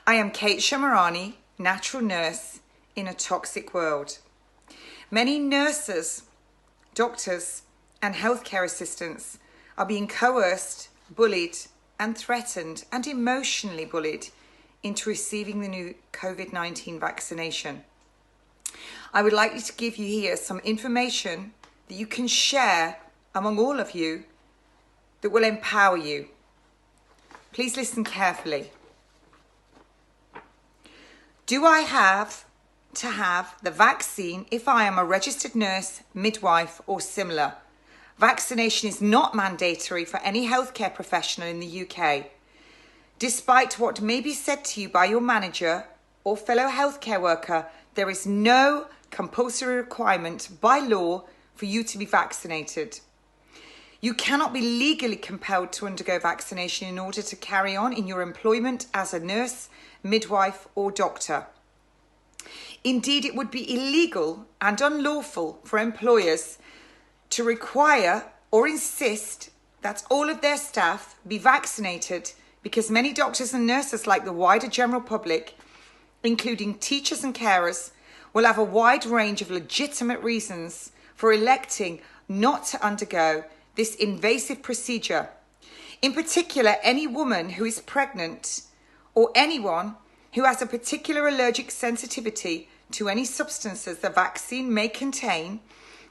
I am Kate Shamarani, natural nurse in a toxic world. Many nurses, doctors, and healthcare assistants are being coerced, bullied, and threatened and emotionally bullied into receiving the new COVID-19 vaccination. I would like to give you here some information that you can share among all of you that will empower you. Please listen carefully. Do I have to have the vaccine if I am a registered nurse, midwife, or similar? Vaccination is not mandatory for any healthcare professional in the UK. Despite what may be said to you by your manager or fellow healthcare worker, there is no compulsory requirement by law for you to be vaccinated. You cannot be legally compelled to undergo vaccination in order to carry on in your employment as a nurse, midwife, or doctor. Indeed, it would be illegal and unlawful for employers to require or insist that all of their staff be vaccinated, because many doctors and nurses, like the wider general public, including teachers and carers, will have a wide range of legitimate reasons for electing not to undergo this invasive procedure. In particular, any woman who is pregnant or anyone who has a particular allergic sensitivity to any substances the vaccine may contain,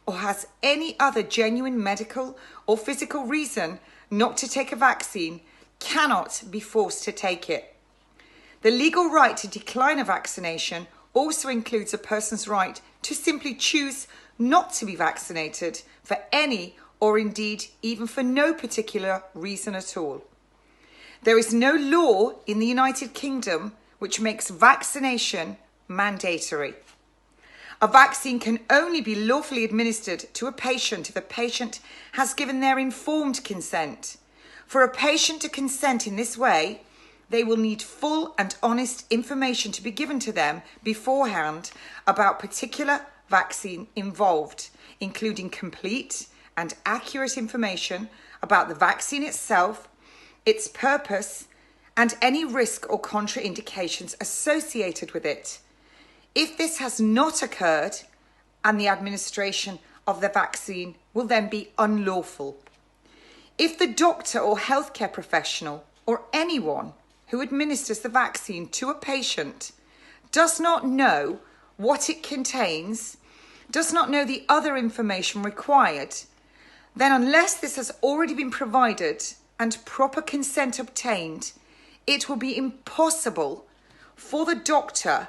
or has any other genuine medical or physical reason not to take a vaccine, cannot be forced to take it. The legal right to decline a vaccination also includes a person's right to simply choose not to be vaccinated for any, or indeed even for no particular reason at all. There is no law in the United Kingdom which makes vaccination mandatory. A vaccine can only be lawfully administered to a patient if the patient has given their informed consent. For a patient to consent in this way, they will need full and honest information to be given to them beforehand about particular vaccine involved, including complete and accurate information about the vaccine itself, its purpose, and any risk or contraindications associated with it. If this has not occurred, and the administration of the vaccine will then be unlawful. If the doctor or healthcare professional or anyone who administers the vaccine to a patient does not know what it contains, does not know the other information required, then unless this has already been provided and proper consent obtained, it will be impossible for the doctor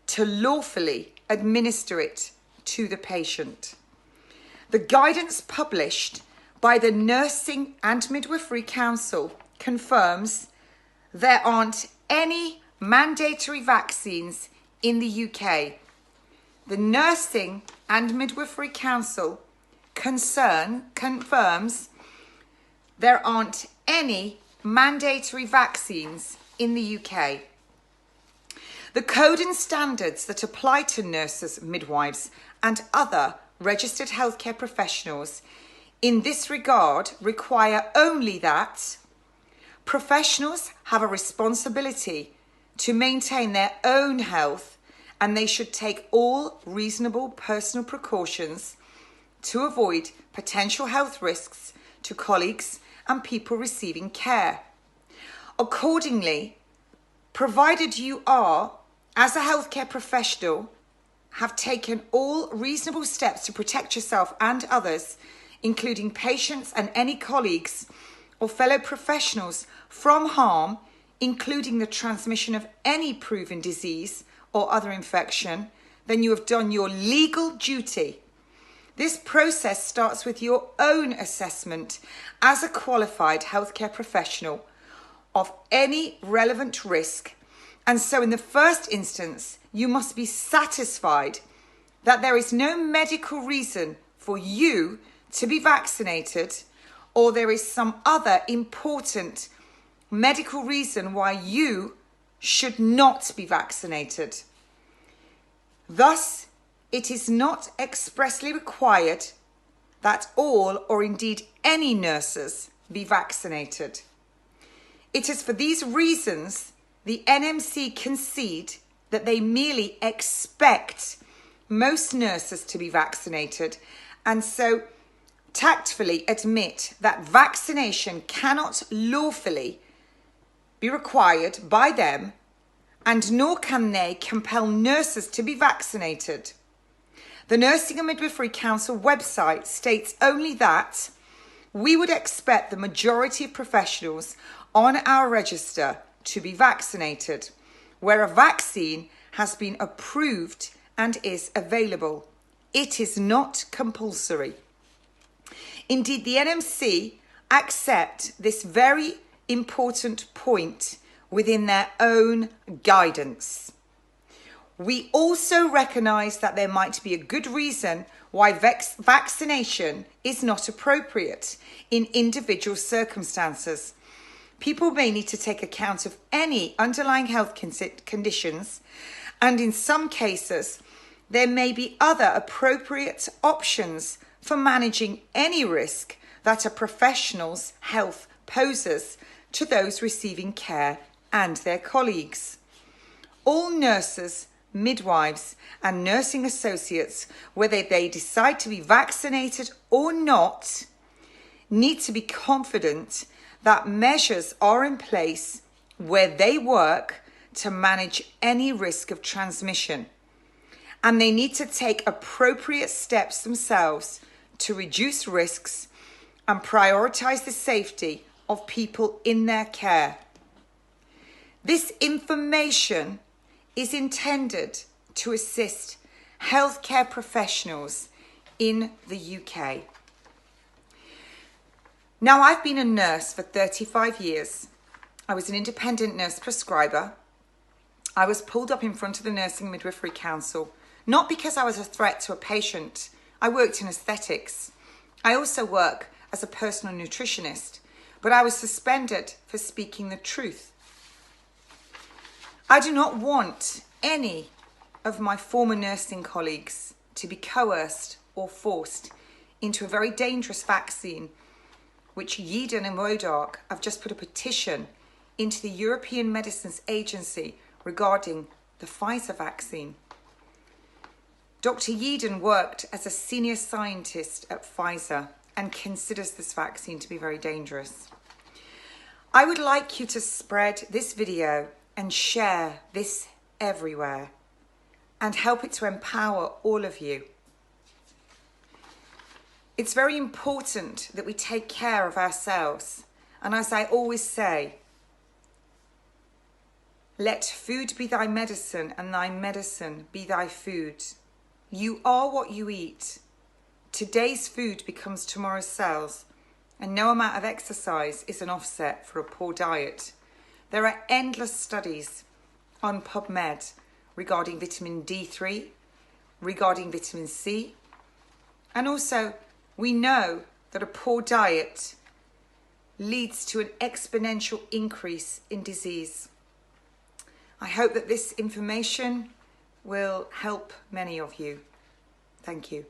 to lawfully administer it to the patient. The guidance published by the Nursing and Midwifery Council confirms there aren't any mandatory vaccines in the UK. The Nursing and Midwifery Council confirms there aren't any mandatory vaccines in the UK. The code and standards that apply to nurses, midwives, and other registered healthcare professionals in this regard require only that professionals have a responsibility to maintain their own health, and they should take all reasonable personal precautions to avoid potential health risks to colleagues and people receiving care. Accordingly, provided you are, as a healthcare professional, have taken all reasonable steps to protect yourself and others, including patients and any colleagues or fellow professionals, from harm, including the transmission of any proven disease or other infection, then you have done your legal duty. This process starts with your own assessment as a qualified healthcare professional of any relevant risk. And so in the first instance, you must be satisfied that there is no medical reason for you to be vaccinated, or there is some other important medical reason why you should not be vaccinated. Thus, it is not expressly required that all, or indeed any, nurses be vaccinated. It is for these reasons the NMC concede that they merely expect most nurses to be vaccinated, and so tactfully admit that vaccination cannot lawfully be required by them, and nor can they compel nurses to be vaccinated. The Nursing and Midwifery Council website states only that we would expect the majority of professionals on our register to be vaccinated, where a vaccine has been approved and is available. It is not compulsory. Indeed, the NMC accept this very important point within their own guidance. We also recognise that there might be a good reason why vaccination is not appropriate in individual circumstances. People may need to take account of any underlying health conditions, and in some cases, there may be other appropriate options for managing any risk that a professional's health poses to those receiving care and their colleagues. All nurses, midwives, and nursing associates, whether they decide to be vaccinated or not, need to be confident that measures are in place where they work to manage any risk of transmission, and they need to take appropriate steps themselves to reduce risks and prioritise the safety of people in their care. This information is intended to assist healthcare professionals in the UK. Now, I've been a nurse for 35 years. I was an independent nurse prescriber. I was pulled up in front of the Nursing and Midwifery Council, not because I was a threat to a patient. I worked in aesthetics. I also work as a personal nutritionist, but I was suspended for speaking the truth. I do not want any of my former nursing colleagues to be coerced or forced into a very dangerous vaccine, which Yeadon and Wodark have just put a petition into the European Medicines Agency regarding the Pfizer vaccine. Dr. Yeadon worked as a senior scientist at Pfizer and considers this vaccine to be very dangerous. I would like you to spread this video and share this everywhere and help it to empower all of you. It's very important that we take care of ourselves, and as I always say, let food be thy medicine and thy medicine be thy food. You are what you eat. Today's food becomes tomorrow's cells, and no amount of exercise is an offset for a poor diet. There are endless studies on PubMed regarding vitamin D3, regarding vitamin C, and also we know that a poor diet leads to an exponential increase in disease. I hope that this information will help many of you. Thank you.